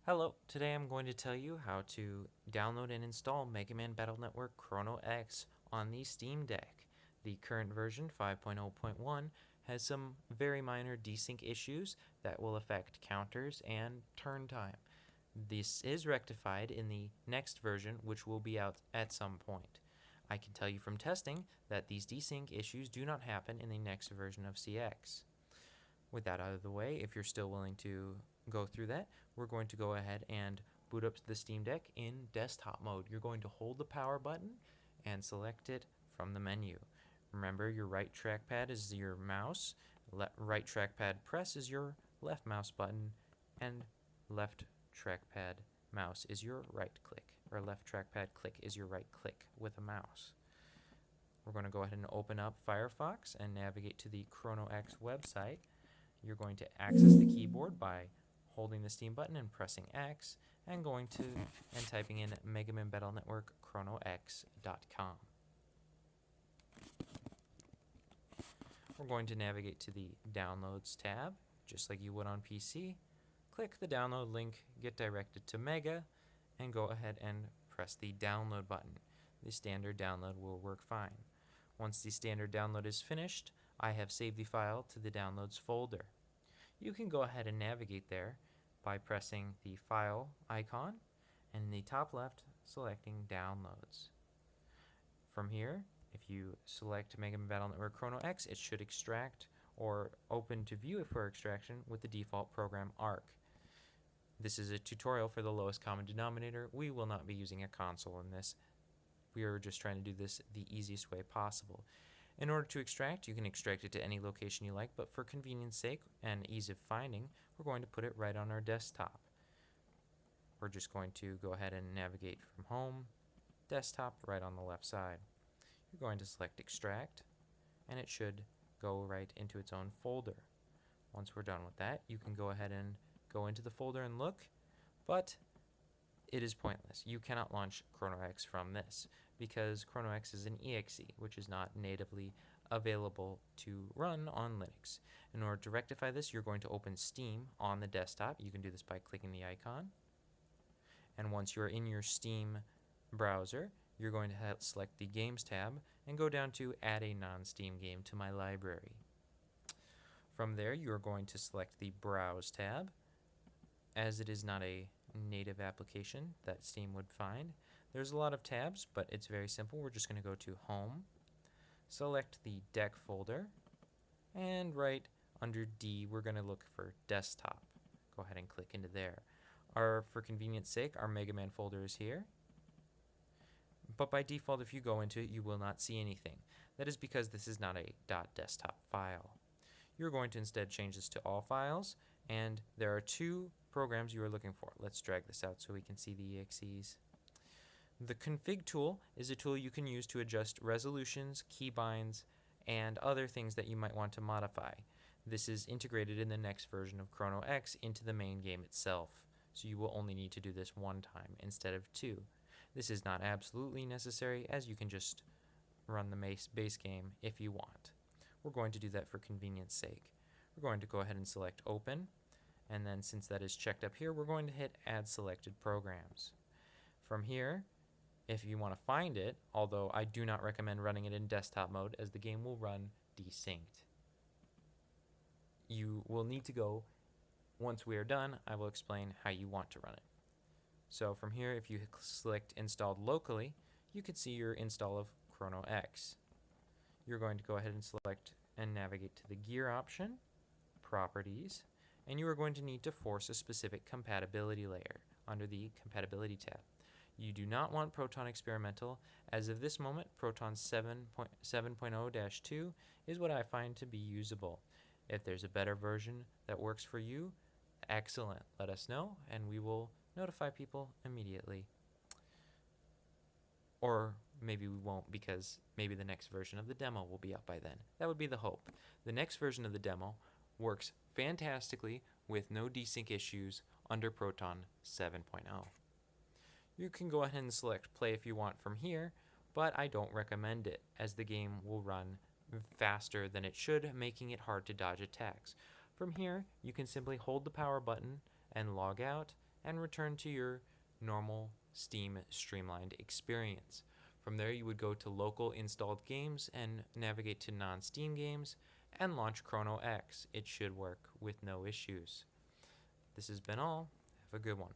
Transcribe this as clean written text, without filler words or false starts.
Hello, today I'm going to tell you how to download and install Mega Man Battle Network Chrono X on the Steam Deck. The current version, 5.0.1, has some very minor desync issues that will affect counters and turn time. This is rectified in the next version, which will be out at some point. I can tell you from testing that these desync issues do not happen in the next version of CX. With that out of the way, if you're still willing to go through that, we're going to go ahead and boot up the Steam Deck in desktop mode. You're going to hold the power button and select it from the menu. Remember, your right trackpad is your mouse, right trackpad press is your left mouse button, and left trackpad mouse is your right click, or left trackpad click is your right click with a mouse. We're going to go ahead and open up Firefox and navigate to the Chrono X website. You're going to access the keyboard by holding the Steam button and pressing X and typing in Mega Man Battle Network ChronoX.com. We're going to navigate to the Downloads tab, just like you would on PC. Click the download link, get directed to Mega, and go ahead and press the download button. The standard download will work fine. Once the standard download is finished, I have saved the file to the downloads folder. You can go ahead and navigate there by pressing the file icon and in the top left selecting downloads. From here, if you select Mega Man Battle Network Chrono X, it should extract or open to view it for extraction with the default program ARC. This is a tutorial for the lowest common denominator. We will not be using a console in this. We are just trying to do this the easiest way possible. In order to extract, you can extract it to any location you like, but for convenience sake and ease of finding, we're going to put it right on our desktop. We're just going to go ahead and navigate from home, desktop, right on the left side. You're going to select extract, and it should go right into its own folder. Once we're done with that, you can go ahead and go into the folder and look, but it is pointless. You cannot launch Chrono X from this because Chrono X is an exe, which is not natively available to run on Linux. In order to rectify this, you're going to open Steam on the desktop. You can do this by clicking the icon. And once you're in your Steam browser, you're going to select the Games tab and go down to Add a non-Steam game to my library. From there, you're going to select the Browse tab. As it is not a native application that Steam would find, there's a lot of tabs, but it's very simple. We're just going to go to Home, select the Deck folder, and right under D, we're going to look for Desktop. Go ahead and click into there. For convenience sake, our Mega Man folder is here. But by default, if you go into it, you will not see anything. That is because this is not a .desktop file. You're going to instead change this to All Files, and there are two programs you are looking for. Let's drag this out so we can see the exes. The config tool is a tool you can use to adjust resolutions, keybinds, and other things that you might want to modify. This is integrated in the next version of Chrono X into the main game itself, so you will only need to do this one time instead of two. This is not absolutely necessary, as you can just run the base game if you want. We're going to do that for convenience sake. We're going to go ahead and select Open, and then since that is checked up here, we're going to hit Add Selected Programs. From here, if you want to find it, although I do not recommend running it in desktop mode as the game will run desynced. You will need to go, once we are done, I will explain how you want to run it. So from here, if you select Installed Locally, you can see your install of Chrono X. You're going to go ahead and select and navigate to the Gear option, Properties, and you are going to need to force a specific compatibility layer under the Compatibility tab. You do not want Proton Experimental. As of this moment, Proton 7.0-2 is what I find to be usable. If there's a better version that works for you, excellent. Let us know, and we will notify people immediately. Or maybe we won't, because maybe the next version of the demo will be out by then. That would be the hope. The next version of the demo works fantastically with no desync issues under Proton 7.0. You can go ahead and select play if you want from here, but I don't recommend it, as the game will run faster than it should, making it hard to dodge attacks. From here, you can simply hold the power button and log out, and return to your normal Steam streamlined experience. From there, you would go to local installed games and navigate to non-Steam games and launch Chrono X. It should work with no issues. This has been all. Have a good one.